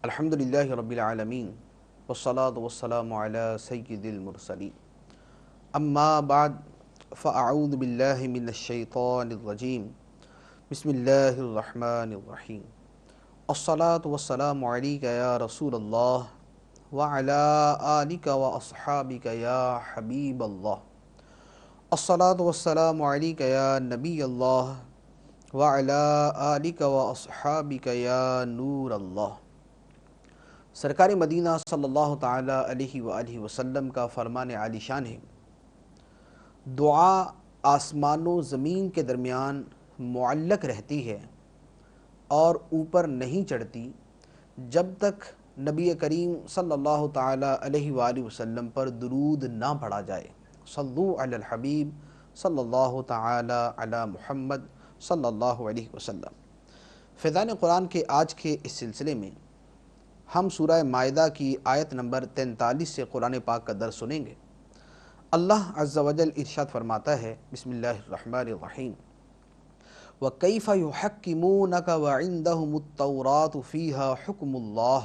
الحمد للہ رب العالمین والصلاة والسلام علی سید المرسلین اما بعد فاعوذ باللہ من الشیطان الرجیم بسم اللہ الرحمن الرحیم الصلاة والسلام علیک یا رسول اللہ وعلی آلک واصحابک یا حبیب اللہ الصلاة والسلام علیک یا نبی اللہ وعلی آلک واصحابک یا نور اللہ۔ سرکار مدینہ صلی اللہ تعالی علیہ وآلہ وسلم کا فرمان عالی شان ہے، دعا آسمان و زمین کے درمیان معلق رہتی ہے اور اوپر نہیں چڑھتی جب تک نبی کریم صلی اللہ تعالی علیہ وآلہ وسلم پر درود نہ پڑھا جائے۔ صلو علی الحبیب صلی اللہ تعالی علی محمد صلی اللہ علیہ وسلم۔ فیضان قرآن کے آج کے اس سلسلے میں ہم سورہ مائدہ کی آیت نمبر 43 سے قرآن پاک کا درس سنیں گے۔ اللہ عز و جل ارشاد فرماتا ہے، بسم اللہ الرحمن الرحیم، وَكَيْفَ يُحَكِّمُونَكَ وَعِنْدَهُمُ التَّوْرَاةُ فِيهَا حُكْمُ اللَّهِ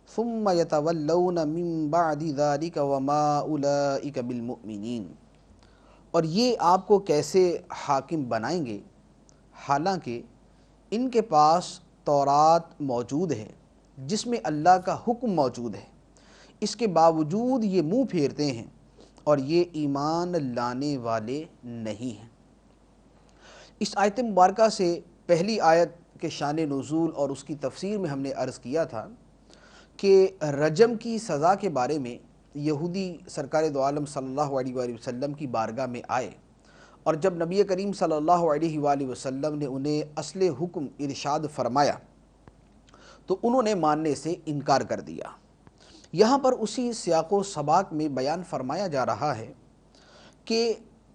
ثُمَّ يَتَوَلَّوْنَ مِن بَعْدِ ذَلِكَ وَمَا أُولَئِكَ بِالْمُؤْمِنِينَ۔ اور یہ آپ کو کیسے حاکم بنائیں گے حالانکہ ان کے پاس تورات موجود ہے جس میں اللہ کا حکم موجود ہے، اس کے باوجود یہ منہ پھیرتے ہیں اور یہ ایمان لانے والے نہیں ہیں۔ اس آیت مبارکہ سے پہلی آیت کے شان نزول اور اس کی تفسیر میں ہم نے عرض کیا تھا کہ رجم کی سزا کے بارے میں یہودی سرکار دو عالم صلی اللہ علیہ وآلہ وسلم کی بارگاہ میں آئے، اور جب نبی کریم صلی اللہ علیہ وآلہ وسلم نے انہیں اصل حکم ارشاد فرمایا تو انہوں نے ماننے سے انکار کر دیا۔ یہاں پر اسی سیاق و سباق میں بیان فرمایا جا رہا ہے کہ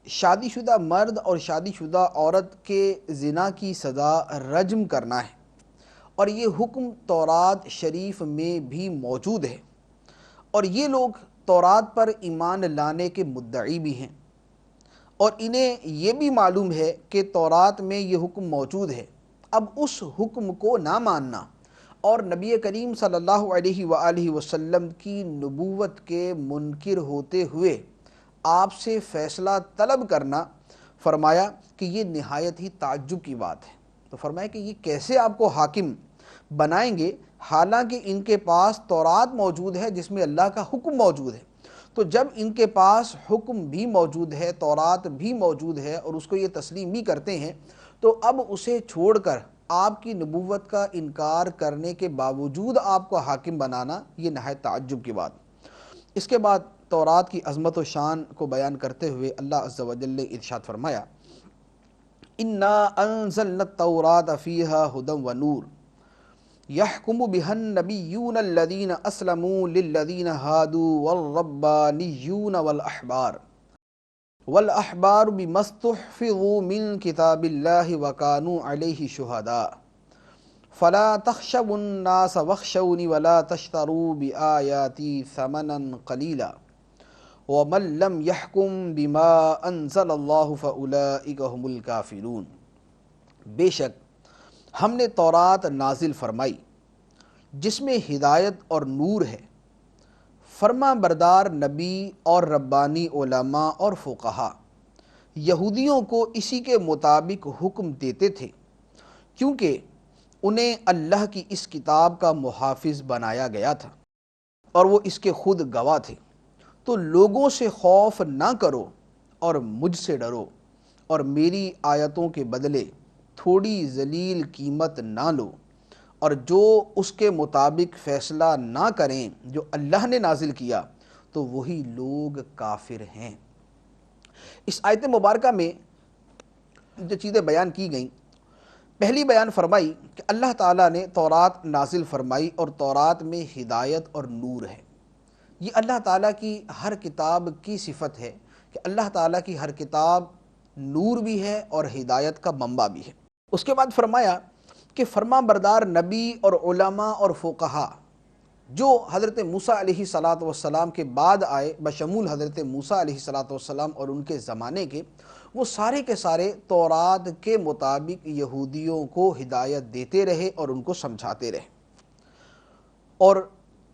شادی شدہ مرد اور شادی شدہ عورت کے زنا کی سزا رجم کرنا ہے، اور یہ حکم تورات شریف میں بھی موجود ہے، اور یہ لوگ تورات پر ایمان لانے کے مدعی بھی ہیں، اور انہیں یہ بھی معلوم ہے کہ تورات میں یہ حکم موجود ہے۔ اب اس حکم کو نہ ماننا اور نبی کریم صلی اللہ علیہ وآلہ وسلم کی نبوت کے منکر ہوتے ہوئے آپ سے فیصلہ طلب کرنا، فرمایا کہ یہ نہایت ہی تعجب کی بات ہے۔ تو فرمایا کہ یہ کیسے آپ کو حاکم بنائیں گے حالانکہ ان کے پاس تورات موجود ہے جس میں اللہ کا حکم موجود ہے۔ تو جب ان کے پاس حکم بھی موجود ہے، تورات بھی موجود ہے، اور اس کو یہ تسلیم بھی کرتے ہیں، تو اب اسے چھوڑ کر آپ کی نبوت کا انکار کرنے کے باوجود آپ کو حاکم بنانا، یہ نہایت تعجب کی بات۔ اس کے بعد تورات کی عظمت و شان کو بیان کرتے ہوئے اللہ عز و جل نے ارشاد فرمایا، اِنَّا أَنزَلْنَا التَّوْرَاةَ فِيهَا هُدًى وَنُورٌ يَحْكُمُ بِهَا النَّبِيُّونَ الَّذِينَ أَسْلَمُوا لِلَّذِينَ هَادُوا وَالرَّبَّانِيُّونَ والأحبار بما استحفظوا من كتاب الله وكانوا عليه شهداء فلا تخشوا الناس واخشوني ولا تشتروا بآياتي ثمنا قليلا ومن لم يحكم بما أنزل الله فأولئك هم الكافرون۔ بے شک ہم نے تورات نازل فرمائی جس میں ہدایت اور نور ہے، فرما بردار نبی اور ربانی علماء اور فقہا یہودیوں کو اسی کے مطابق حکم دیتے تھے، کیونکہ انہیں اللہ کی اس کتاب کا محافظ بنایا گیا تھا اور وہ اس کے خود گواہ تھے۔ تو لوگوں سے خوف نہ کرو اور مجھ سے ڈرو، اور میری آیتوں کے بدلے تھوڑی ذلیل قیمت نہ لو، اور جو اس کے مطابق فیصلہ نہ کریں جو اللہ نے نازل کیا تو وہی لوگ کافر ہیں۔ اس آیت مبارکہ میں جو چیزیں بیان کی گئیں، پہلی بیان فرمائی کہ اللہ تعالیٰ نے تورات نازل فرمائی اور تورات میں ہدایت اور نور ہے۔ یہ اللہ تعالیٰ کی ہر کتاب کی صفت ہے کہ اللہ تعالیٰ کی ہر کتاب نور بھی ہے اور ہدایت کا منبع بھی ہے۔ اس کے بعد فرمایا کہ فرما بردار نبی اور علماء اور فقہا جو حضرت موسیٰ علیہ السلام کے بعد آئے، بشمول حضرت موسیٰ علیہ السلام اور ان کے زمانے کے، وہ سارے کے سارے تورات کے مطابق یہودیوں کو ہدایت دیتے رہے اور ان کو سمجھاتے رہے۔ اور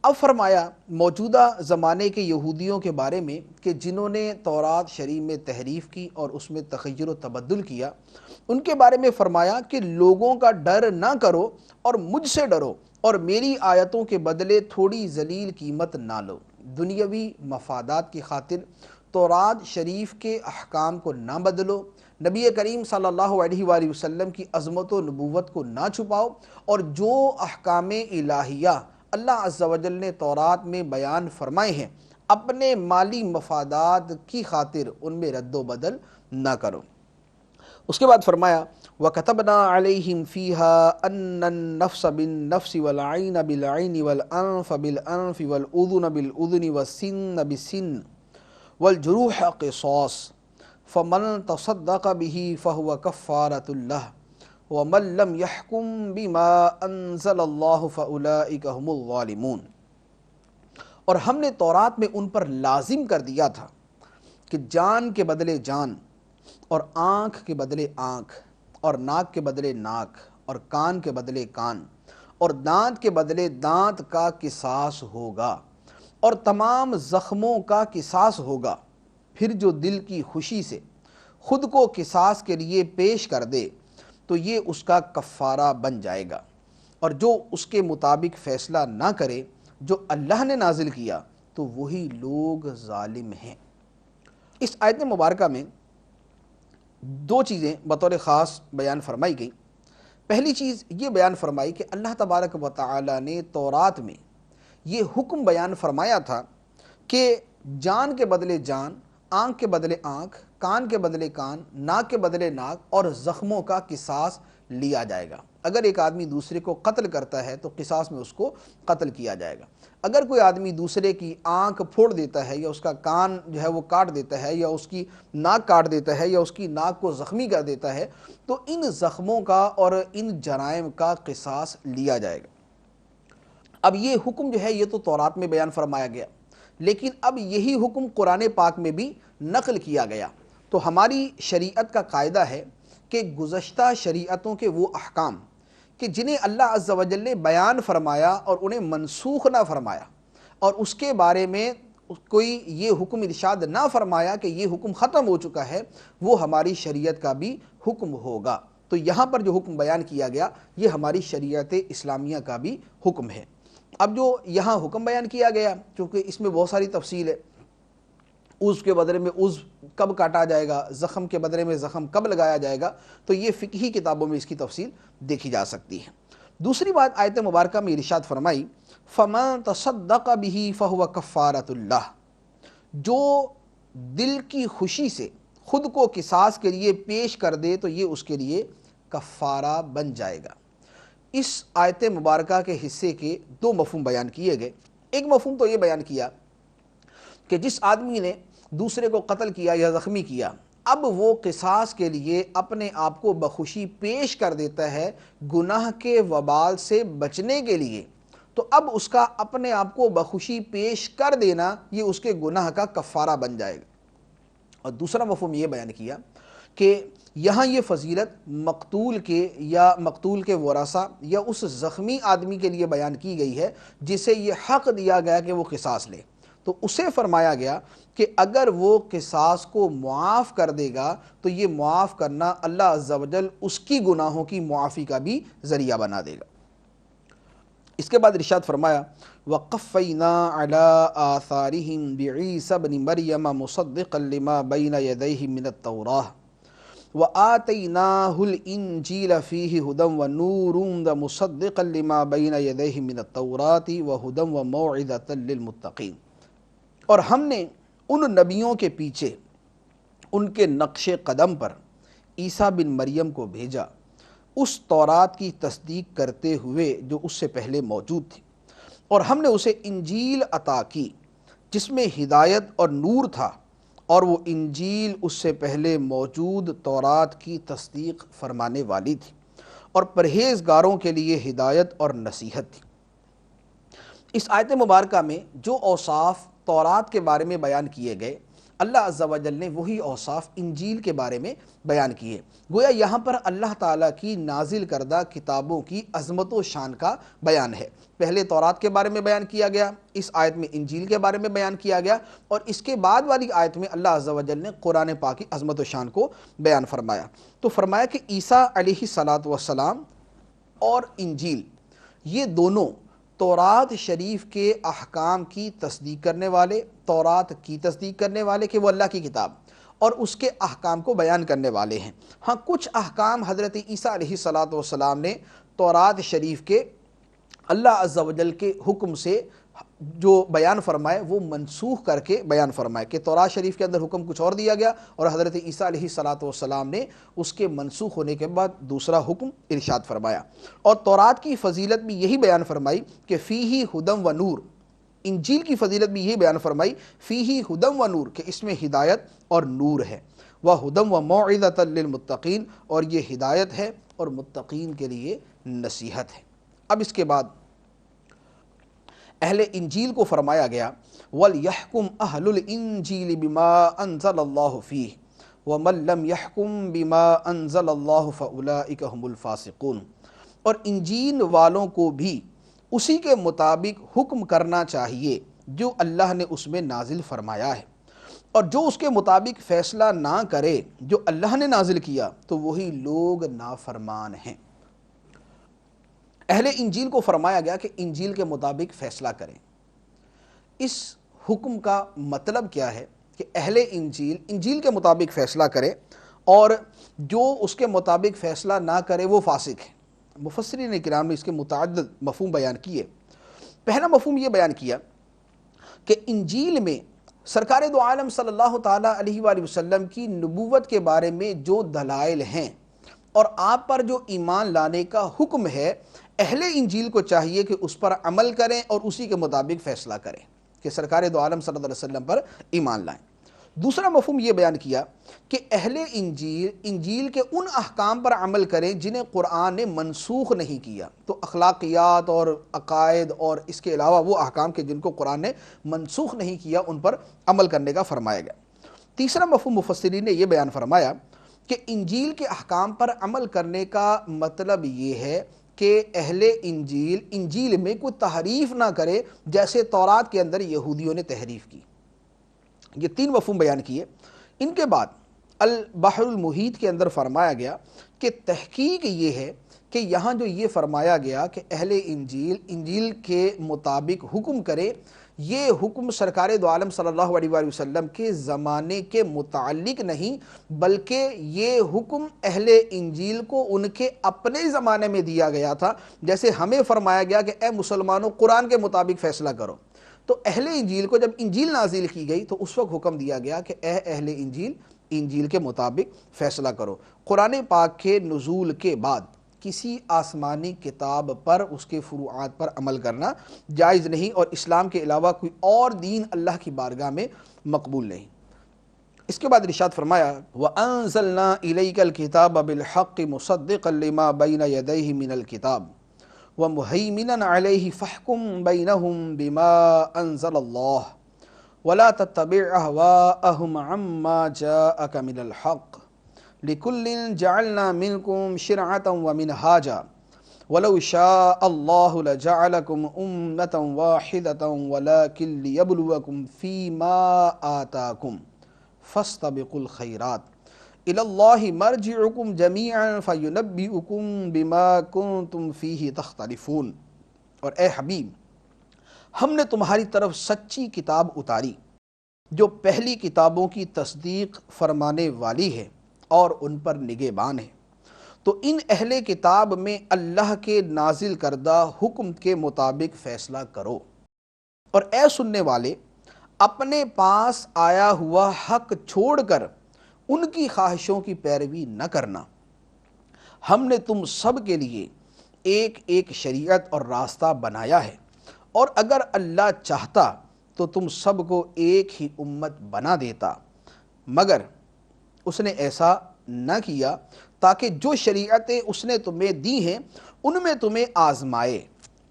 اب فرمایا موجودہ زمانے کے یہودیوں کے بارے میں کہ جنہوں نے تورات شریف میں تحریف کی اور اس میں تغیر و تبدل کیا، ان کے بارے میں فرمایا کہ لوگوں کا ڈر نہ کرو اور مجھ سے ڈرو اور میری آیتوں کے بدلے تھوڑی ذلیل قیمت نہ لو۔ دنیاوی مفادات کی خاطر تورات شریف کے احکام کو نہ بدلو، نبی کریم صلی اللہ علیہ وآلہ وسلم کی عظمت و نبوت کو نہ چھپاؤ، اور جو احکام الہیہ اللہ عز و جل نے تورات میں بیان فرمائے ہیں اپنے مالی مفادات کی خاطر ان میں رد و بدل نہ کرو۔ اس کے بعد فرمایا وَكَتَبْنَا عَلَيْهِمْ فِيهَا أَنَّ النَّفْسَ بِالنَّفْسِ وَالْعَيْنَ بِالْعَيْنِ وَالْأَنْفَ بِالْأَنْفِ وَالْأُذُنَ بِالْأُذُنِ وَالسِّنَّ بِالسِّنِّ وَالْجُرُوحَ قِصَاصٌ فَمَنْ تَصَدَّقَ بِهِ فَهُوَ كَفَّارَةٌ لَهُ وَمَنْ لَمْ يَحْكُمْ بِمَا أَنزَلَ اللَّهُ فَأُولَئِكَ هُمُ الظَّالِمُونَ۔ اور ہم نے تورات میں ان پر لازم کر دیا تھا کہ جان کے بدلے جان، اور آنکھ کے بدلے آنکھ، اور ناک کے بدلے ناک، اور کان کے بدلے کان، اور دانت کے بدلے دانت کا قصاص ہوگا، اور تمام زخموں کا قصاص ہوگا۔ پھر جو دل کی خوشی سے خود کو قصاص کے لیے پیش کر دے تو یہ اس کا کفارہ بن جائے گا، اور جو اس کے مطابق فیصلہ نہ کرے جو اللہ نے نازل کیا تو وہی لوگ ظالم ہیں۔ اس آیت مبارکہ میں دو چیزیں بطور خاص بیان فرمائی گئیں۔ پہلی چیز یہ بیان فرمائی کہ اللہ تبارک و تعالی نے تورات میں یہ حکم بیان فرمایا تھا کہ جان کے بدلے جان، آنکھ کے بدلے آنکھ، کان کے بدلے کان، ناک کے بدلے ناک، اور زخموں کا قصاص لیا جائے گا۔ اگر ایک آدمی دوسرے کو قتل کرتا ہے تو قصاص میں اس کو قتل کیا جائے گا۔ اگر کوئی آدمی دوسرے کی آنکھ پھوڑ دیتا ہے، یا اس کا کان جو ہے وہ کاٹ دیتا ہے، یا اس کی ناک کاٹ دیتا ہے، یا اس کی ناک کو زخمی کر دیتا ہے، تو ان زخموں کا اور ان جرائم کا قصاص لیا جائے گا۔ اب یہ حکم جو ہے یہ تو تورات میں بیان فرمایا گیا، لیکن اب یہی حکم قرآن پاک میں بھی نقل کیا گیا۔ تو ہماری شریعت کا قاعدہ ہے کہ گزشتہ شریعتوں کے وہ احکام کہ جنہیں اللہ عز و جل نے بیان فرمایا اور انہیں منسوخ نہ فرمایا، اور اس کے بارے میں کوئی یہ حکم ارشاد نہ فرمایا کہ یہ حکم ختم ہو چکا ہے، وہ ہماری شریعت کا بھی حکم ہوگا۔ تو یہاں پر جو حکم بیان کیا گیا یہ ہماری شریعت اسلامیہ کا بھی حکم ہے۔ اب جو یہاں حکم بیان کیا گیا، چونکہ اس میں بہت ساری تفصیل ہے، عضو کے بدلے میں عضو کب کاٹا جائے گا، زخم کے بدلے میں زخم کب لگایا جائے گا، تو یہ فقہی کتابوں میں اس کی تفصیل دیکھی جا سکتی ہے۔ دوسری بات آیت مبارکہ میں ارشاد فرمائی فَمَن تَصَدَّقَ بِهِ فَهُوَ كَفَّارَةٌ لَهُ، جو دل کی خوشی سے خود کو قصاص کے لیے پیش کر دے تو یہ اس کے لیے کفارہ بن جائے گا۔ اس آیت مبارکہ کے حصے کے دو مفہوم بیان کیے گئے۔ ایک مفہوم تو یہ بیان کیا کہ جس آدمی نے دوسرے کو قتل کیا یا زخمی کیا، اب وہ قصاص کے لیے اپنے آپ کو بخوشی پیش کر دیتا ہے گناہ کے وبال سے بچنے کے لیے، تو اب اس کا اپنے آپ کو بخوشی پیش کر دینا یہ اس کے گناہ کا کفارہ بن جائے گا۔ اور دوسرا مفہوم یہ بیان کیا کہ یہاں یہ فضیلت مقتول کے یا مقتول کے ورثہ یا اس زخمی آدمی کے لیے بیان کی گئی ہے جسے یہ حق دیا گیا کہ وہ قصاص لے، تو اسے فرمایا گیا کہ اگر وہ قصاص کو معاف کر دے گا تو یہ معاف کرنا اللہ عز و جل اس کی گناہوں کی معافی کا بھی ذریعہ بنا دے گا۔ اس کے بعد ارشاد فرمایا وَقَفَّيْنَا عَلَىٰ آثَارِهِمْ بِعِيسَى ابْنِ مَرْيَمَ مُصَدِّقًا لِمَا بَيْنَ يَدَيْهِ مِنَ التَّوْرَاةِ وَآتَيْنَاهُ الْإِنْجِيلَ فِيهِ هُدًى وَنُورٌ مُصَدِّقًا لِمَا بَيْنَ يَدَيْهِ مِنَ التَّوْرَاةِ وَهُدًى وَمَوْعِظَةً لِّلْمُتَّقِينَ۔ اور ہم نے ان نبیوں کے پیچھے ان کے نقش قدم پر عیسیٰ بن مریم کو بھیجا، اس تورات کی تصدیق کرتے ہوئے جو اس سے پہلے موجود تھی، اور ہم نے اسے انجیل عطا کی جس میں ہدایت اور نور تھا، اور وہ انجیل اس سے پہلے موجود تورات کی تصدیق فرمانے والی تھی اور پرہیزگاروں کے لیے ہدایت اور نصیحت تھی۔ اس آیت مبارکہ میں جو اوصاف تورات کے بارے میں بیان کیے گئے، اللہ عز و جل نے وہی اوصاف انجیل کے بارے میں بیان کیے۔ گویا یہاں پر اللہ تعالیٰ کی نازل کردہ کتابوں کی عظمت و شان کا بیان ہے۔ پہلے تورات کے بارے میں بیان کیا گیا، اس آیت میں انجیل کے بارے میں بیان کیا گیا، اور اس کے بعد والی آیت میں اللہ عز و جل نے قرآن پاک کی عظمت و شان کو بیان فرمایا۔ تو فرمایا کہ عیسیٰ علیہ السلام اور انجیل یہ دونوں تورات شریف کے احکام کی تصدیق کرنے والے، تورات کی تصدیق کرنے والے کہ وہ اللہ کی کتاب اور اس کے احکام کو بیان کرنے والے ہیں۔ ہاں کچھ احکام حضرت عیسیٰ علیہ السلام نے تورات شریف کے اللہ عز و جل کے حکم سے جو بیان فرمائے وہ منسوخ کر کے بیان فرمائے، کہ تورات شریف کے اندر حکم کچھ اور دیا گیا اور حضرت عیسیٰ علیہ السلام نے اس کے منسوخ ہونے کے بعد دوسرا حکم ارشاد فرمایا۔ اور تورات کی فضیلت بھی یہی بیان فرمائی کہ فیہ ہدی و نور، انجیل کی فضیلت بھی یہی بیان فرمائی فیہ ہدی و نور، کہ اس میں ہدایت اور نور ہے، وہدی و موعظۃ للمتقین، اور یہ ہدایت ہے اور متقین کے لیے نصیحت ہے۔ اب اس کے بعد اہل انجیل کو فرمایا گیا وَلْيَحْكُمْ أَهْلُ الْإِنجِيلِ بِمَا أَنزَلَ اللَّهُ فِيهِ وَمَنْ لَمْ يَحْكُمْ بِمَا أَنزَلَ اللَّهُ فَأُولَئِكَ هُمُ الْفَاسِقُونَ، اور انجیل والوں کو بھی اسی کے مطابق حکم کرنا چاہیے جو اللہ نے اس میں نازل فرمایا ہے، اور جو اس کے مطابق فیصلہ نہ کرے جو اللہ نے نازل کیا تو وہی لوگ نافرمان ہیں۔ اہل انجیل کو فرمایا گیا کہ انجیل کے مطابق فیصلہ کریں۔ اس حکم کا مطلب کیا ہے کہ اہل انجیل کے مطابق فیصلہ کرے، اور جو اس کے مطابق فیصلہ نہ کرے وہ فاسق ہے۔ مفسرین کرام نے اس کے متعدد مفہوم بیان کیے۔ پہلا مفہوم یہ بیان کیا کہ انجیل میں سرکار دو عالم صلی اللہ تعالیٰ علیہ وآلہ وسلم کی نبوت کے بارے میں جو دلائل ہیں اور آپ پر جو ایمان لانے کا حکم ہے، اہل انجیل کو چاہیے کہ اس پر عمل کریں اور اسی کے مطابق فیصلہ کریں کہ سرکار دو عالم صلی اللہ علیہ وسلم پر ایمان لائیں۔ دوسرا مفہوم یہ بیان کیا کہ اہل انجیل کے ان احکام پر عمل کریں جنہیں قرآن نے منسوخ نہیں کیا، تو اخلاقیات اور عقائد اور اس کے علاوہ وہ احکام کے جن کو قرآن نے منسوخ نہیں کیا ان پر عمل کرنے کا فرمایا گیا۔ تیسرا مفہوم مفسرین نے یہ بیان فرمایا کہ انجیل کے احکام پر عمل کرنے کا مطلب یہ ہے کہ اہل انجیل میں کوئی تحریف نہ کرے جیسے تورات کے اندر یہودیوں نے تحریف کی۔ یہ تین مفہوم بیان کیے۔ ان کے بعد البحر المحیط کے اندر فرمایا گیا کہ تحقیق یہ ہے کہ یہاں جو یہ فرمایا گیا کہ اہل انجیل کے مطابق حکم کرے، یہ حکم سرکار دو عالم صلی اللہ علیہ وآلہ وسلم کے زمانے کے متعلق نہیں، بلکہ یہ حکم اہل انجیل کو ان کے اپنے زمانے میں دیا گیا تھا۔ جیسے ہمیں فرمایا گیا کہ اے مسلمانوں قرآن کے مطابق فیصلہ کرو، تو اہل انجیل کو جب انجیل نازل کی گئی تو اس وقت حکم دیا گیا کہ اے اہل انجیل کے مطابق فیصلہ کرو۔ قرآن پاک کے نزول کے بعد کسی آسمانی کتاب پر اس کے فروعات پر عمل کرنا جائز نہیں، اور اسلام کے علاوہ کوئی اور دین اللہ کی بارگاہ میں مقبول نہیں۔ اس کے بعد ارشاد فرمایا وَأَنزَلْنَا إِلَيْكَ الْكِتَابَ بِالْحَقِّ مُصَدِّقًا لِمَا بَيْنَ يَدَيْهِ مِنَ الْكِتَابِ وَمُهَيْمِنًا عَلَيْهِ فَاحْكُم بَيْنَهُم بِمَا أَنزَلَ اللَّهُ وَلَا تَتَّبِعْ أَهْوَاءَهُمْ عَمَّا جَاءَكَ مِنَ الْحَقِّ لِكُلٍّ جَعَلْنَا مِنْكُمْ شِرْعَةً وَمِنْهَاجًا وَلَوْ شَاءَ اللَّهُ لَجَعَلَكُمْ أُمَّةً وَاحِدَةً وَلَكِنْ لِيَبْلُوَكُمْ فِيمَا آتَاكُمْ فَاسْتَبِقُوا الْخَيْرَاتِ إِلَى اللَّهِ مَرْجِعُكُمْ جَمِيعًا فَيُنَبِّئُكُمْ بِمَا كُنْتُمْ فِيهِ تَخْتَلِفُونَ۔ اور اے حبیب، ہم نے تمہاری طرف سچی کتاب اتاری جو پہلی کتابوں کی تصدیق فرمانے والی ہے اور ان پر نگہبان ہے، تو ان اہل کتاب میں اللہ کے نازل کردہ حکم کے مطابق فیصلہ کرو، اور اے سننے والے اپنے پاس آیا ہوا حق چھوڑ کر ان کی خواہشوں کی پیروی نہ کرنا۔ ہم نے تم سب کے لیے ایک ایک شریعت اور راستہ بنایا ہے، اور اگر اللہ چاہتا تو تم سب کو ایک ہی امت بنا دیتا، مگر اس نے ایسا نہ کیا تاکہ جو شریعتیں اس نے تمہیں دی ہیں ان میں تمہیں آزمائے،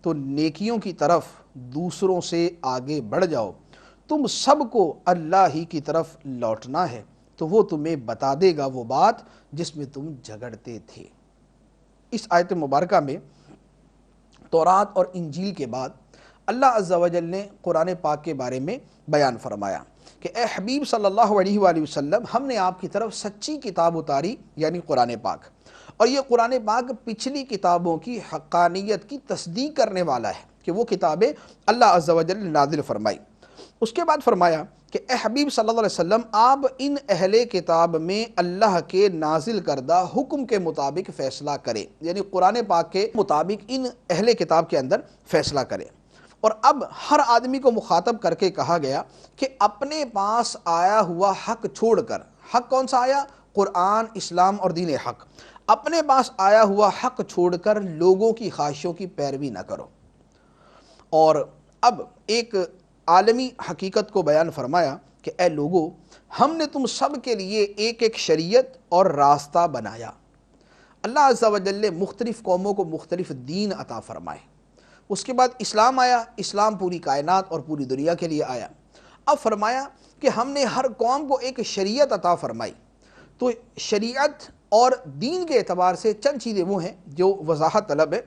تو نیکیوں کی طرف دوسروں سے آگے بڑھ جاؤ، تم سب کو اللہ ہی کی طرف لوٹنا ہے تو وہ تمہیں بتا دے گا وہ بات جس میں تم جھگڑتے تھے۔ اس آیت مبارکہ میں تورات اور انجیل کے بعد اللہ عز و جل نے قرآن پاک کے بارے میں بیان فرمایا کہ اے حبیب صلی اللہ علیہ وآلہ وسلم، ہم نے آپ کی طرف سچی کتاب اتاری یعنی قرآن پاک، اور یہ قرآن پاک پچھلی کتابوں کی حقانیت کی تصدیق کرنے والا ہے کہ وہ کتابیں اللہ عز و جل نے نازل فرمائی۔ اس کے بعد فرمایا کہ اے حبیب صلی اللہ علیہ وسلم، آپ ان اہل کتاب میں اللہ کے نازل کردہ حکم کے مطابق فیصلہ کریں، یعنی قرآن پاک کے مطابق ان اہل کتاب کے اندر فیصلہ کریں۔ اور اب ہر آدمی کو مخاطب کر کے کہا گیا کہ اپنے پاس آیا ہوا حق چھوڑ کر، حق کون سا آیا؟ قرآن، اسلام اور دین حق۔ اپنے پاس آیا ہوا حق چھوڑ کر لوگوں کی خواہشوں کی پیروی نہ کرو۔ اور اب ایک عالمی حقیقت کو بیان فرمایا کہ اے لوگو، ہم نے تم سب کے لیے ایک ایک شریعت اور راستہ بنایا۔ اللہ عز و جل نے مختلف قوموں کو مختلف دین عطا فرمائے۔ اس کے بعد اسلام آیا، اسلام پوری کائنات اور پوری دنیا کے لیے آیا۔ اب فرمایا کہ ہم نے ہر قوم کو ایک شریعت عطا فرمائی۔ تو شریعت اور دین کے اعتبار سے چند چیزیں وہ ہیں جو وضاحت طلب ہے،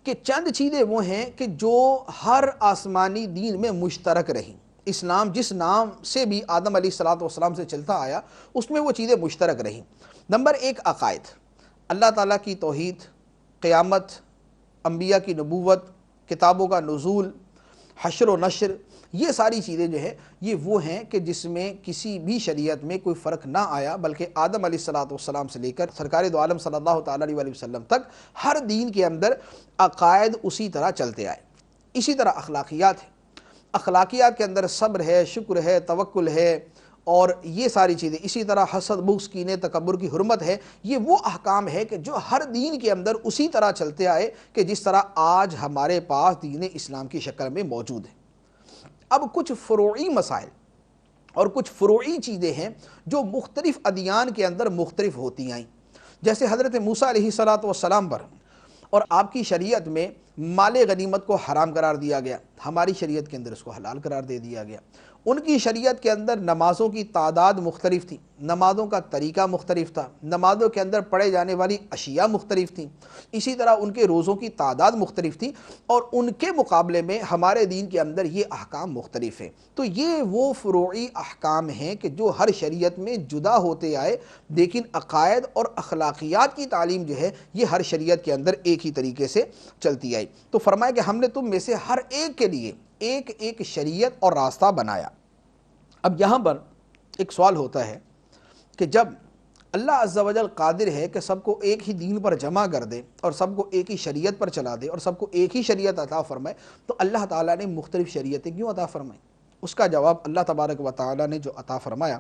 کہ چند چیزیں وہ ہیں کہ جو ہر آسمانی دین میں مشترک رہیں۔ اسلام جس نام سے بھی آدم علیہ السلام سے چلتا آیا، اس میں وہ چیزیں مشترک رہیں۔ نمبر ایک، عقائد، اللہ تعالیٰ کی توحید، قیامت، انبیاء کی نبوت، کتابوں کا نزول، حشر و نشر، یہ ساری چیزیں جو ہے یہ وہ ہیں کہ جس میں کسی بھی شریعت میں کوئی فرق نہ آیا، بلکہ آدم علیہ السلام سے لے کر سرکار دو عالم صلی اللہ تعالیٰ علیہ وسلم تک ہر دین کے اندر عقائد اسی طرح چلتے آئے۔ اسی طرح اخلاقیات ہے، اخلاقیات کے اندر صبر ہے، شکر ہے، توکل ہے، اور یہ ساری چیزیں۔ اسی طرح حسد، بغض، کینے، تکبر کی حرمت ہے۔ یہ وہ احکام ہے کہ جو ہر دین کے اندر اسی طرح چلتے آئے کہ جس طرح آج ہمارے پاس دین اسلام کی شکل میں موجود ہے۔ اب کچھ فروعی مسائل اور کچھ فروعی چیزیں ہیں جو مختلف ادیان کے اندر مختلف ہوتی آئیں، جیسے حضرت موسیٰ علیہ السلام پر اور آپ کی شریعت میں مال غنیمت کو حرام قرار دیا گیا، ہماری شریعت کے اندر اس کو حلال قرار دے دیا گیا۔ ان کی شریعت کے اندر نمازوں کی تعداد مختلف تھی، نمازوں کا طریقہ مختلف تھا، نمازوں کے اندر پڑھے جانے والی اشیاء مختلف تھیں، اسی طرح ان کے روزوں کی تعداد مختلف تھی، اور ان کے مقابلے میں ہمارے دین کے اندر یہ احکام مختلف ہیں۔ تو یہ وہ فروعی احکام ہیں کہ جو ہر شریعت میں جدا ہوتے آئے، لیکن عقائد اور اخلاقیات کی تعلیم جو ہے یہ ہر شریعت کے اندر ایک ہی طریقے سے چلتی آئی۔ تو فرمایا کہ ہم نے تم میں سے ہر ایک کے لیے ایک ایک شریعت اور راستہ بنایا۔ اب یہاں پر ایک سوال ہوتا ہے کہ جب اللہ عز و جل قادر ہے کہ سب کو ایک ہی دین پر جمع کر دے اور سب کو ایک ہی شریعت پر چلا دے اور سب کو ایک ہی شریعت عطا فرمائے، تو اللہ تعالیٰ نے مختلف شریعتیں کیوں عطا فرمائیں؟ اس کا جواب اللہ تبارک و تعالیٰ نے جو عطا فرمایا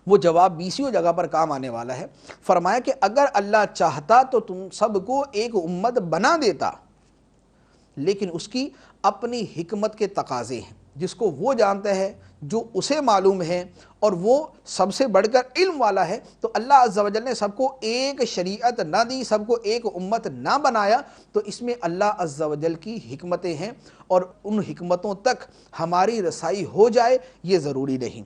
وہ جواب 20ویں جگہ پر کام آنے والا ہے۔ فرمایا کہ اگر اللہ چاہتا تو تم سب کو ایک امت بنا دیتا، لیکن اس کی اپنی حکمت کے تقاضے ہیں، جس کو وہ جانتا ہے، جو اسے معلوم ہے، اور وہ سب سے بڑھ کر علم والا ہے۔ تو اللہ عز و جل نے سب کو ایک شریعت نہ دی، سب کو ایک امت نہ بنایا، تو اس میں اللہ عز و جل کی حکمتیں ہیں، اور ان حکمتوں تک ہماری رسائی ہو جائے یہ ضروری نہیں۔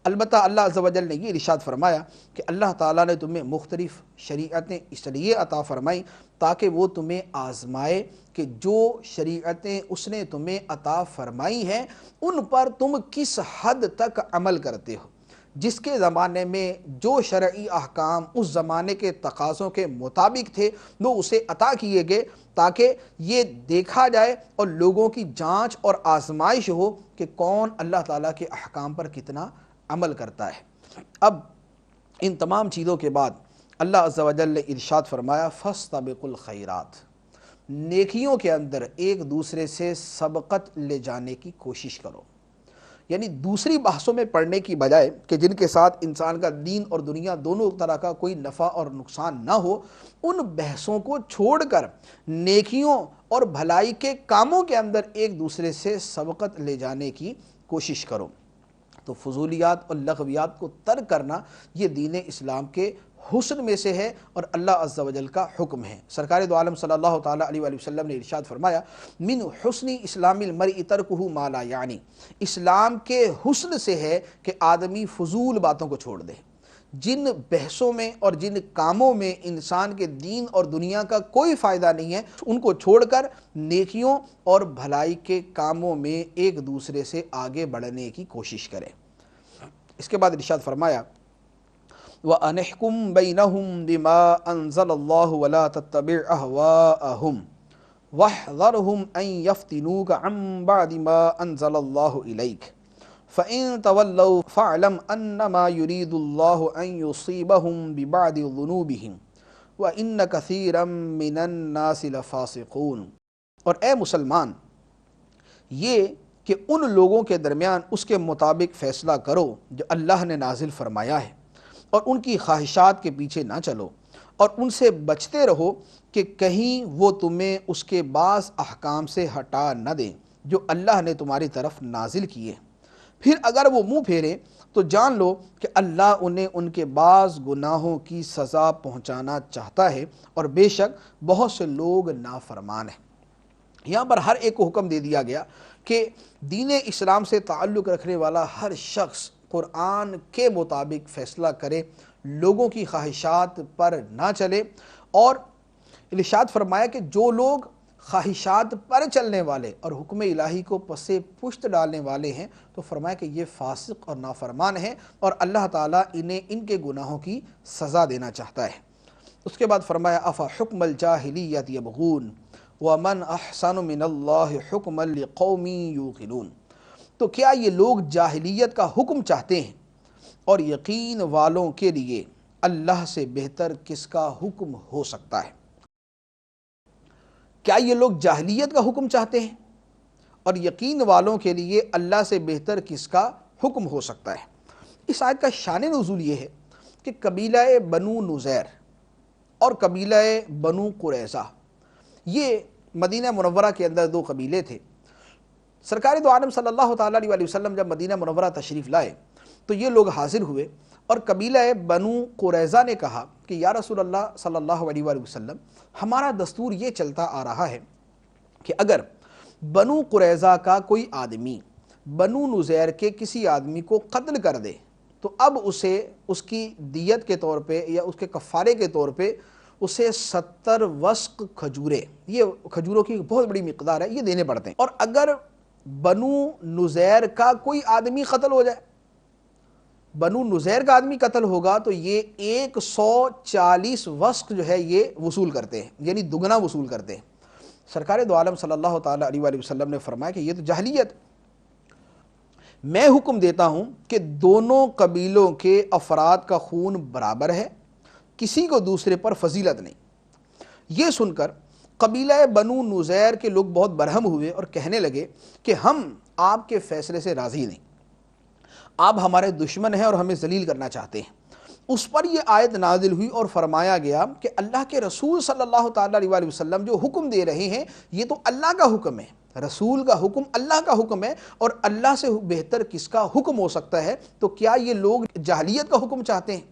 البتہ اللہ عز و جل نے یہ ارشاد فرمایا کہ اللہ تعالیٰ نے تمہیں مختلف شریعتیں اس لیے عطا فرمائیں تاکہ وہ تمہیں آزمائے کہ جو شریعتیں اس نے تمہیں عطا فرمائی ہیں ان پر تم کس حد تک عمل کرتے ہو۔ جس کے زمانے میں جو شرعی احکام اس زمانے کے تقاضوں کے مطابق تھے وہ اسے عطا کیے گئے، تاکہ یہ دیکھا جائے اور لوگوں کی جانچ اور آزمائش ہو کہ کون اللہ تعالیٰ کے احکام پر کتنا عمل کرتا ہے۔ اب ان تمام چیزوں کے بعد اللہ عز و جل نے ارشاد فرمایا فاستبقوا الخیرات، نیکیوں کے اندر ایک دوسرے سے سبقت لے جانے کی کوشش کرو، یعنی دوسری بحثوں میں پڑھنے کی بجائے کہ جن کے ساتھ انسان کا دین اور دنیا دونوں طرح کا کوئی نفع اور نقصان نہ ہو، ان بحثوں کو چھوڑ کر نیکیوں اور بھلائی کے کاموں کے اندر ایک دوسرے سے سبقت لے جانے کی کوشش کرو۔ تو فضولیات اور لغویات کو ترک کرنا یہ دین اسلام کے حسن میں سے ہے اور اللہ عز و جل کا حکم ہے۔ سرکار دو عالم صلی اللہ تعالیٰ علیہ وآلہ وسلم نے ارشاد فرمایا من حسن اسلام المرء ترکہ ما لا یعنی، اسلام کے حسن سے ہے کہ آدمی فضول باتوں کو چھوڑ دے۔ جن بحثوں میں اور جن کاموں میں انسان کے دین اور دنیا کا کوئی فائدہ نہیں ہے ان کو چھوڑ کر نیکیوں اور بھلائی کے کاموں میں ایک دوسرے سے آگے بڑھنے کی کوشش کرے۔ اس کے بعد ارشاد فرمایا وَأَنِحْكُمْ بَيْنَهُمْ بِمَا أَنزَلَ اللَّهُ وَلَا تَتَّبِعْ أَهْوَاءَهُمْ وَاحْذَرْهُمْ أَنْ يَفْتِنُوكَ عَنْ بَعْدِ مَا أَنزَلَ اللَّهُ إِلَيْكَ فَإِن تَوَلَّوْا فَاعْلَمْ أَنَّمَا يُرِيدُ اللَّهُ أَن يُصِيبَهُم بِبَعْضِ ذُنُوبِهِمْ وَإِنَّ كَثِيرًا مِّنَ النَّاسِ لَفَاسِقُونَ۔ اور اے مسلمان، یہ کہ ان لوگوں کے درمیان اس کے مطابق فیصلہ کرو جو اللہ نے نازل فرمایا ہے، اور ان کی خواہشات کے پیچھے نہ چلو، اور ان سے بچتے رہو کہ کہیں وہ تمہیں اس کے بعض احکام سے ہٹا نہ دیں جو اللہ نے تمہاری طرف نازل کیے۔ پھر اگر وہ منہ پھیریں تو جان لو کہ اللہ انہیں ان کے بعض گناہوں کی سزا پہنچانا چاہتا ہے، اور بے شک بہت سے لوگ نافرمان ہیں۔ یہاں پر ہر ایک کو حکم دے دیا گیا کہ دین اسلام سے تعلق رکھنے والا ہر شخص قرآن کے مطابق فیصلہ کرے، لوگوں کی خواہشات پر نہ چلے، اور ارشاد فرمایا کہ جو لوگ خواہشات پر چلنے والے اور حکم الہی کو پس پشت ڈالنے والے ہیں تو فرمایا کہ یہ فاسق اور نافرمان ہیں، اور اللہ تعالیٰ انہیں ان کے گناہوں کی سزا دینا چاہتا ہے۔ اس کے بعد فرمایا افحکم الجاہلیت یبغون ومن احسن من اللہ حکما لقوم یوقنون۔ تو کیا یہ لوگ جاہلیت کا حکم چاہتے ہیں، اور یقین والوں کے لیے اللہ سے بہتر کس کا حکم ہو سکتا ہے؟ کیا یہ لوگ جاہلیت کا حکم چاہتے ہیں، اور یقین والوں کے لیے اللہ سے بہتر کس کا حکم ہو سکتا ہے؟ اس آیت کا شان نزول یہ ہے کہ قبیلہ بنو نذیر اور قبیلہ بنو قریظہ، یہ مدینہ منورہ کے اندر دو قبیلے تھے۔ سرکار دو عالم صلی اللہ تعالیٰ علیہ وآلہ وسلم جب مدینہ منورہ تشریف لائے تو یہ لوگ حاضر ہوئے، اور قبیلہ بنو قریظہ نے کہا کہ یا رسول اللہ صلی اللہ علیہ وآلہ وسلم، ہمارا دستور یہ چلتا آ رہا ہے کہ اگر بنو قریظہ کا کوئی آدمی بنو نذیر کے کسی آدمی کو قتل کر دے تو اب اسے اس کی دیت کے طور پہ یا اس کے کفارے کے طور پہ اسے 70 وسق کھجورے، یہ کھجوروں کی بہت بڑی مقدار ہے، یہ دینے پڑتے ہیں۔ اور اگر بنو نذیر کا کوئی آدمی قتل ہو جائے، بنو نذیر کا آدمی قتل ہوگا تو یہ 140 وسق جو ہے یہ وصول کرتے ہیں، یعنی دگنا وصول کرتے ہیں۔ سرکار دو عالم صلی اللہ تعالیٰ علیہ وآلہ وسلم نے فرمایا کہ یہ تو جاہلیت، میں حکم دیتا ہوں کہ دونوں قبیلوں کے افراد کا خون برابر ہے، کسی کو دوسرے پر فضیلت نہیں۔ یہ سن کر قبیلہ بنو نذیر کے لوگ بہت برہم ہوئے اور کہنے لگے کہ ہم آپ کے فیصلے سے راضی نہیں، آپ ہمارے دشمن ہیں اور ہمیں ذلیل کرنا چاہتے ہیں۔ اس پر یہ آیت نازل ہوئی اور فرمایا گیا کہ اللہ کے رسول صلی اللہ تعالیٰ علیہ وآلہ وسلم جو حکم دے رہے ہیں یہ تو اللہ کا حکم ہے، رسول کا حکم اللہ کا حکم ہے، اور اللہ سے بہتر کس کا حکم ہو سکتا ہے؟ تو کیا یہ لوگ جاہلیت کا حکم چاہتے ہیں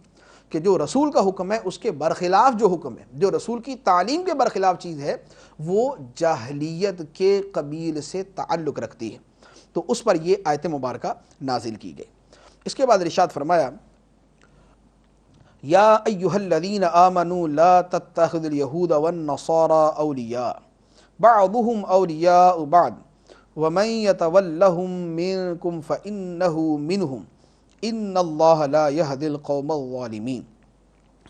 کہ جو رسول کا حکم ہے اس کے برخلاف جو حکم ہے، جو رسول کی تعلیم کے برخلاف چیز ہے، وہ جاہلیت کے قبیل سے تعلق رکھتی ہے؟ تو اس پر یہ آیت مبارکہ نازل کی گئی۔ اس کے بعد ارشاد فرمایا یا ایھا الذین آمنوا لا تتخذوا اليہود والنصارى اولیاء بعضهم اولیاء بعض ومن يتولهم منکم فانہ منہم ان اللہ لا یہدی القوم الظالمین۔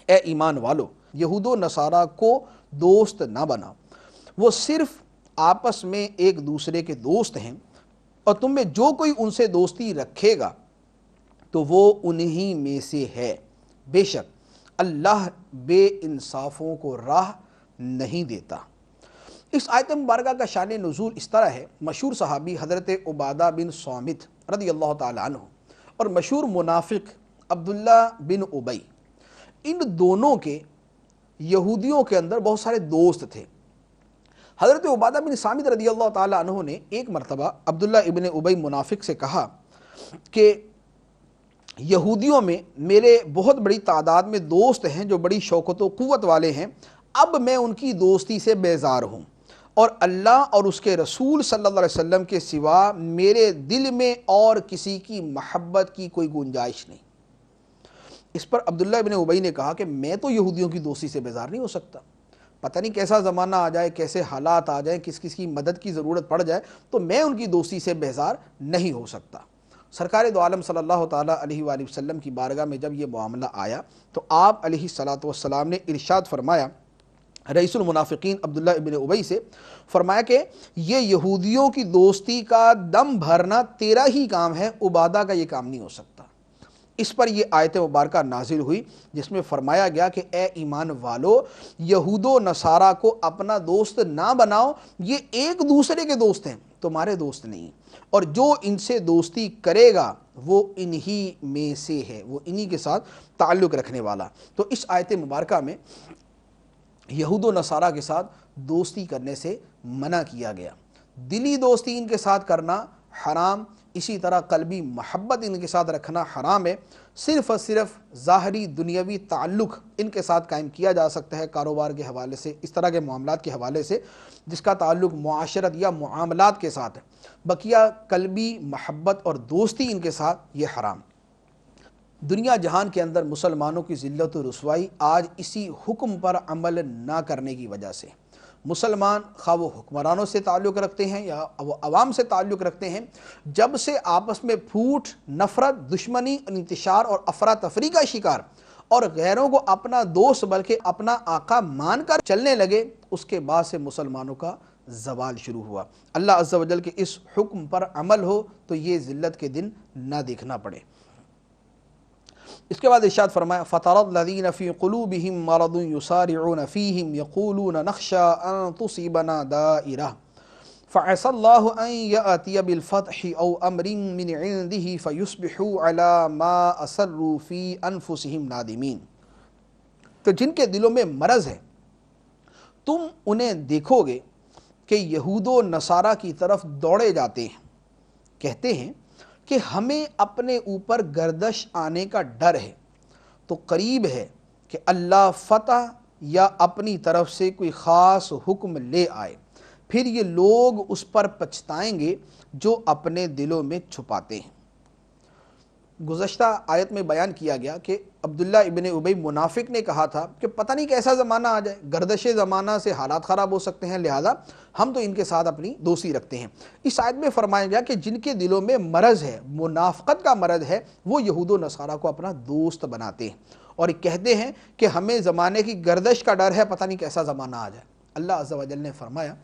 اے ایمان والو، یہود و نصارہ کو دوست نہ بنا، وہ صرف آپس میں ایک دوسرے کے دوست ہیں، اور تم میں جو کوئی ان سے دوستی رکھے گا تو وہ انہی میں سے ہے، بے شک اللہ بے انصافوں کو راہ نہیں دیتا۔ اس آیت مبارکہ کا شان نزول اس طرح ہے، مشہور صحابی حضرت عبادہ بن صامت رضی اللہ تعالی عنہ اور مشہور منافق عبداللہ بن ابی، ان دونوں کے یہودیوں کے اندر بہت سارے دوست تھے۔ حضرت عبادہ بن صامت رضی اللہ تعالی عنہ نے ایک مرتبہ عبداللہ ابن ابی منافق سے کہا کہ یہودیوں میں میرے بہت بڑی تعداد میں دوست ہیں جو بڑی شوکت و قوت والے ہیں، اب میں ان کی دوستی سے بیزار ہوں، اور اللہ اور اس کے رسول صلی اللہ علیہ وسلم کے سوا میرے دل میں اور کسی کی محبت کی کوئی گنجائش نہیں۔ اس پر عبداللہ ابن ابی نے کہا کہ میں تو یہودیوں کی دوستی سے بیزار نہیں ہو سکتا، پتہ نہیں کیسا زمانہ آ جائے، کیسے حالات آ جائیں، کس کس کی مدد کی ضرورت پڑ جائے، تو میں ان کی دوستی سے بیزار نہیں ہو سکتا۔ سرکار دو عالم صلی اللہ تعالیٰ علیہ وآلہ وسلم کی بارگاہ میں جب یہ معاملہ آیا تو آپ علیہ الصلاۃ والسلام نے ارشاد فرمایا رئیس المنافقین عبداللہ ابن ابی سے، فرمایا کہ یہ یہودیوں کی دوستی کا دم بھرنا تیرا ہی کام ہے، عبادہ کا یہ کام نہیں ہو سکتا۔ اس پر یہ آیت مبارکہ نازل ہوئی جس میں فرمایا گیا کہ اے ایمان والو، یہود و نصارہ کو اپنا دوست نہ بناؤ، یہ ایک دوسرے کے دوست ہیں، تمہارے دوست نہیں، اور جو ان سے دوستی کرے گا وہ انہی میں سے ہے، وہ انہی کے ساتھ تعلق رکھنے والا۔ تو اس آیت مبارکہ میں یہود و نصارہ کے ساتھ دوستی کرنے سے منع کیا گیا، دلی دوستی ان کے ساتھ کرنا حرام، اسی طرح قلبی محبت ان کے ساتھ رکھنا حرام ہے۔ صرف اور صرف ظاہری دنیاوی تعلق ان کے ساتھ قائم کیا جا سکتا ہے، کاروبار کے حوالے سے، اس طرح کے معاملات کے حوالے سے جس کا تعلق معاشرت یا معاملات کے ساتھ ہے، بقیہ قلبی محبت اور دوستی ان کے ساتھ یہ حرام۔ دنیا جہان کے اندر مسلمانوں کی ذلت و رسوائی آج اسی حکم پر عمل نہ کرنے کی وجہ سے۔ مسلمان خواہ وہ حکمرانوں سے تعلق رکھتے ہیں یا وہ عوام سے تعلق رکھتے ہیں، جب سے آپس میں پھوٹ، نفرت، دشمنی، انتشار اور افراتفری کا شکار اور غیروں کو اپنا دوست بلکہ اپنا آقا مان کر چلنے لگے، اس کے بعد سے مسلمانوں کا زوال شروع ہوا۔ اللہ عز و جل کے اس حکم پر عمل ہو تو یہ ذلت کے دن نہ دیکھنا پڑے۔ اس کے بعد ارشاد فرمایا فَتَرَى الَّذِينَ فِي قُلُوبِهِم مَّرَضٌ يُسَارِعُونَ فِيهِمْ يَقُولُونَ نَخْشَىٰ أَن تُصِيبَنَا دَائِرَةٌ فَعَسَى اللَّهُ أَن يَأْتِيَ بِالْفَتْحِ أَوْ أَمْرٍ مِّنْ عِندِهِ فَيُصْبِحُوا عَلَىٰ مَا أَسَرُّوا فِي أَنفُسِهِمْ نَادِمِينَ۔ تو جن کے دلوں میں مرض ہے تم انہیں دیکھو گے کہ یہود و نصارہ کی طرف دوڑے جاتے ہیں، کہتے ہیں کہ ہمیں اپنے اوپر گردش آنے کا ڈر ہے، تو قریب ہے کہ اللہ فتح یا اپنی طرف سے کوئی خاص حکم لے آئے، پھر یہ لوگ اس پر پچھتائیں گے جو اپنے دلوں میں چھپاتے ہیں۔ گزشتہ آیت میں بیان کیا گیا کہ عبداللہ ابن ابی منافق نے کہا تھا کہ پتہ نہیں کیسا زمانہ آ جائے، گردش زمانہ سے حالات خراب ہو سکتے ہیں، لہذا ہم تو ان کے ساتھ اپنی دوستی رکھتے ہیں۔ اس آیت میں فرمایا گیا کہ جن کے دلوں میں مرض ہے، منافقت کا مرض ہے، وہ یہود و نصارہ کو اپنا دوست بناتے ہیں اور کہتے ہیں کہ ہمیں زمانے کی گردش کا ڈر ہے، پتہ نہیں کیسا زمانہ آ جائے۔ اللہ عز و جل نے فرمایا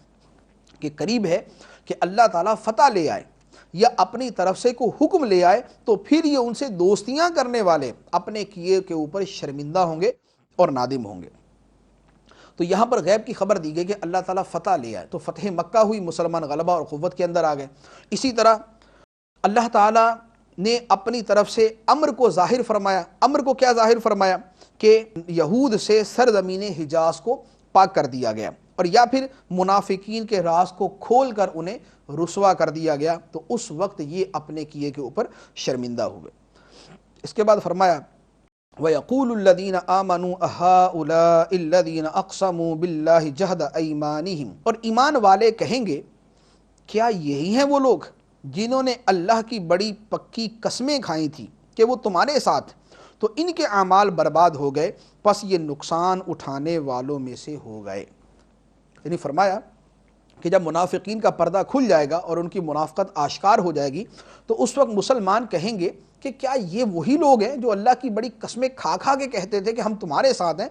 کہ قریب ہے کہ اللہ تعالیٰ فتح لے آئے یا اپنی طرف سے کوئی حکم لے آئے، تو پھر یہ ان سے دوستیاں کرنے والے اپنے کیے کے اوپر شرمندہ ہوں گے اور نادم ہوں گے۔ تو یہاں پر غیب کی خبر دی گئی کہ اللہ تعالیٰ فتح لے آئے، تو فتح مکہ ہوئی، مسلمان غلبہ اور قوت کے اندر آ گئے۔ اسی طرح اللہ تعالیٰ نے اپنی طرف سے امر کو ظاہر فرمایا۔ امر کو کیا ظاہر فرمایا؟ کہ یہود سے سرزمین حجاز کو پاک کر دیا گیا، اور یا پھر منافقین کے راز کو کھول کر انہیں رسوا کر دیا گیا، تو اس وقت یہ اپنے کیے کے اوپر شرمندہ ہوئے۔ اس کے بعد فرمایا وَيَقُولُ الَّذِينَ آمَنُوا أَهَٰؤُلَاءِ الَّذِينَ أَقْسَمُوا بِاللَّهِ جَهْدَ أَيْمَانِهِمْ، اور ایمان والے کہیں گے کیا یہی ہیں وہ لوگ جنہوں نے اللہ کی بڑی پکی قسمیں کھائی تھی کہ وہ تمہارے ساتھ، تو ان کے اعمال برباد ہو گئے، پس یہ نقصان اٹھانے والوں میں سے ہو گئے۔ یعنی فرمایا کہ جب منافقین کا پردہ کھل جائے گا اور ان کی منافقت آشکار ہو جائے گی، تو اس وقت مسلمان کہیں گے کہ کیا یہ وہی لوگ ہیں جو اللہ کی بڑی قسمیں کھا کھا کے کہتے تھے کہ ہم تمہارے ساتھ ہیں،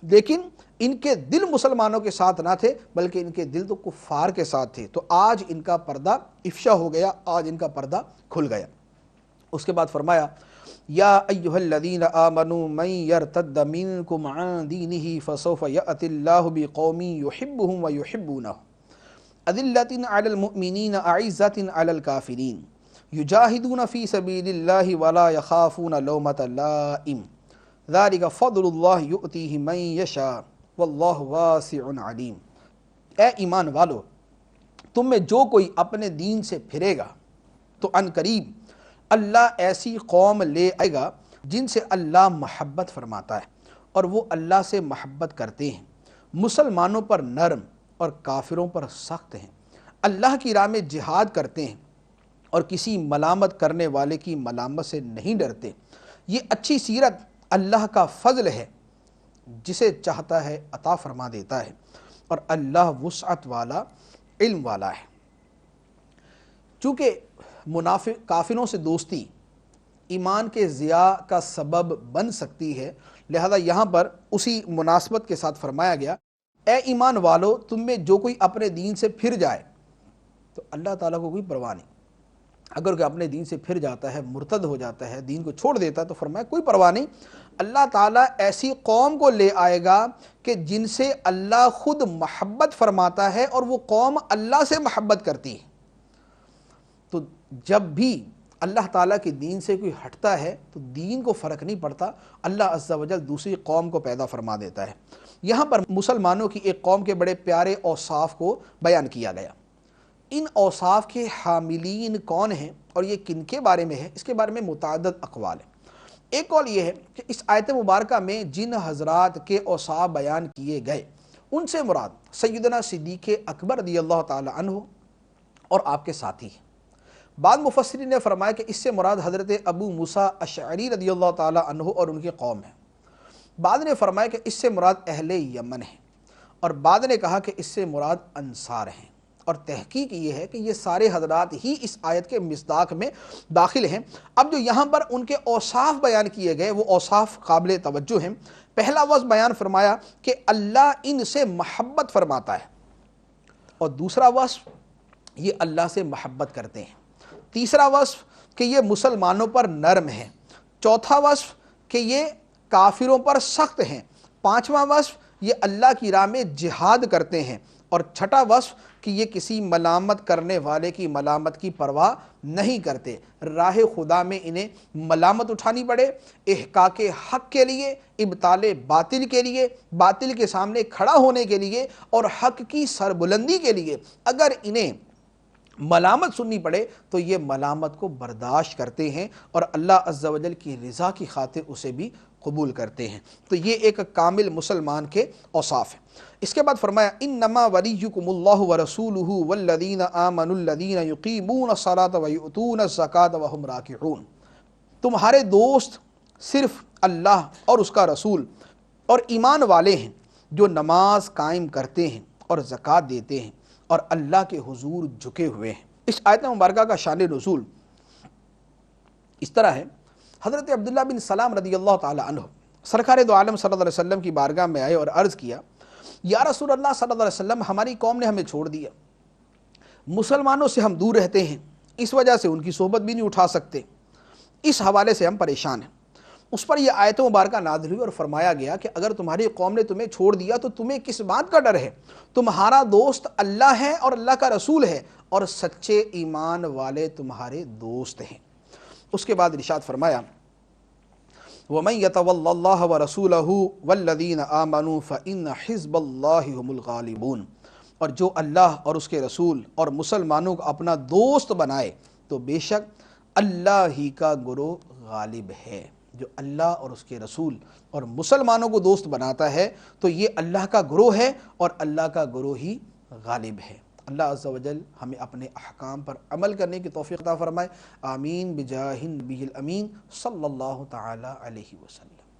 لیکن ان کے دل مسلمانوں کے ساتھ نہ تھے بلکہ ان کے دل تو کفار کے ساتھ تھے۔ تو آج ان کا پردہ افشا ہو گیا، آج ان کا پردہ کھل گیا۔ اس کے بعد فرمایا یا ایھا الذین آمنوا من یرتد منکم عن دینہ فسوف یأتی اللہ بقوم یحبهم ویحبونہ اذلۃ علی المؤمنین اعزۃ علی الکافرین یجاہدون فی سبیل اللہ ولا یخافون لومۃ لائم ذلک فضل اللہ یؤتیہ من یشاء واللہ واسع علیم۔ اے ایمان والو، تم میں جو کوئی اپنے دین سے پھرے گا تو عن قریب اللہ ایسی قوم لے آئے گا جن سے اللہ محبت فرماتا ہے اور وہ اللہ سے محبت کرتے ہیں، مسلمانوں پر نرم اور کافروں پر سخت ہیں، اللہ کی راہ میں جہاد کرتے ہیں اور کسی ملامت کرنے والے کی ملامت سے نہیں ڈرتے۔ یہ اچھی سیرت اللہ کا فضل ہے، جسے چاہتا ہے عطا فرما دیتا ہے، اور اللہ وسعت والا، علم والا ہے۔ چونکہ کافروں سے دوستی ایمان کے ضیاع کا سبب بن سکتی ہے، لہذا یہاں پر اسی مناسبت کے ساتھ فرمایا گیا، اے ایمان والو، تم میں جو کوئی اپنے دین سے پھر جائے تو اللہ تعالیٰ کو کوئی پرواہ نہیں۔ اگر کوئی اپنے دین سے پھر جاتا ہے، مرتد ہو جاتا ہے، دین کو چھوڑ دیتا ہے، تو فرمایا کوئی پرواہ نہیں، اللہ تعالیٰ ایسی قوم کو لے آئے گا کہ جن سے اللہ خود محبت فرماتا ہے اور وہ قوم اللہ سے محبت کرتی ہے۔ تو جب بھی اللہ تعالیٰ کے دین سے کوئی ہٹتا ہے تو دین کو فرق نہیں پڑتا، اللہ عز و جل دوسری قوم کو پیدا فرما دیتا ہے۔ یہاں پر مسلمانوں کی ایک قوم کے بڑے پیارے اوصاف کو بیان کیا گیا۔ ان اوصاف کے حاملین کون ہیں اور یہ کن کے بارے میں ہے، اس کے بارے میں متعدد اقوال ہیں۔ ایک قول یہ ہے کہ اس آیت مبارکہ میں جن حضرات کے اوصاف بیان کیے گئے ان سے مراد سیدنا صدیق اکبر رضی اللہ تعالی عنہ اور آپ کے ساتھی ہیں۔ بعض مفسرین نے فرمایا کہ اس سے مراد حضرت ابو موسیٰ اشعری رضی اللہ تعالی عنہ اور ان کی قوم ہے۔ بعض نے فرمایا کہ اس سے مراد اہل یمن ہیں، اور بعض نے کہا کہ اس سے مراد انصار ہیں، اور تحقیق یہ ہے کہ یہ سارے حضرات ہی اس آیت کے مصداق میں داخل ہیں۔ اب جو یہاں پر ان کے اوصاف بیان کیے گئے وہ اوصاف قابل توجہ ہیں۔ پہلا وصف بیان فرمایا کہ اللہ ان سے محبت فرماتا ہے، اور دوسرا وصف یہ اللہ سے محبت کرتے ہیں۔ تیسرا وصف کہ یہ مسلمانوں پر نرم ہیں۔ چوتھا وصف کہ یہ کافروں پر سخت ہیں۔ پانچواں وصف یہ اللہ کی راہ میں جہاد کرتے ہیں، اور چھٹا وصف کہ یہ کسی ملامت کرنے والے کی ملامت کی پرواہ نہیں کرتے۔ راہ خدا میں انہیں ملامت اٹھانی پڑے، احقاق حق کے لیے، ابطال باطل کے لیے، باطل کے سامنے کھڑا ہونے کے لیے اور حق کی سربلندی کے لیے اگر انہیں ملامت سننی پڑے تو یہ ملامت کو برداشت کرتے ہیں اور اللہ عز و جل کی رضا کی خاطر اسے بھی قبول کرتے ہیں۔ تو یہ ایک کامل مسلمان کے اوصاف ہیں۔ اس کے بعد فرمایا انما ولیکم اللہ ورسولہ والذین آمنوا الذین یقیمون الصلاۃ ویؤتون الزکاۃ وہم راکعون۔ تمہارے دوست صرف اللہ اور اس کا رسول اور ایمان والے ہیں جو نماز قائم کرتے ہیں اور زکوٰۃ دیتے ہیں اور اللہ کے حضور جھکے ہوئے ہیں۔ اس آیت مبارکہ کا شان نزول اس طرح ہے، حضرت عبداللہ بن سلام رضی اللہ تعالی عنہ سرکار دو عالم صلی اللہ علیہ وسلم کی بارگاہ میں آئے اور عرض کیا، یا رسول اللہ صلی اللہ علیہ وسلم، ہماری قوم نے ہمیں چھوڑ دیا، مسلمانوں سے ہم دور رہتے ہیں، اس وجہ سے ان کی صحبت بھی نہیں اٹھا سکتے، اس حوالے سے ہم پریشان ہیں۔ اس پر یہ آیت مبارکہ نازل ہوئی اور فرمایا گیا کہ اگر تمہاری قوم نے تمہیں چھوڑ دیا تو تمہیں کس بات کا ڈر ہے؟ تمہارا دوست اللہ ہے اور اللہ کا رسول ہے، اور سچے ایمان والے تمہارے دوست ہیں۔ اس کے بعد ارشاد فرمایا وَمَن يَتَوَلَّ اللَّهَ وَرَسُولَهُ وَالَّذِينَ آمَنُوا فَإِنَّ حِزْبَ اللَّهِ هُمُ الْغَالِبُونَ، اور جو اللہ اور اس کے رسول اور مسلمانوں کو اپنا دوست بنائے تو بے شک اللہ ہی کا گروہ غالب ہے۔ جو اللہ اور اس کے رسول اور مسلمانوں کو دوست بناتا ہے تو یہ اللہ کا گروہ ہے اور اللہ کا گروہ ہی غالب ہے۔ اللہ عز و جل ہمیں اپنے احکام پر عمل کرنے کی توفیق عطا فرمائے۔ آمین بجاہ النبی الامین صلی اللہ تعالی علیہ وسلم۔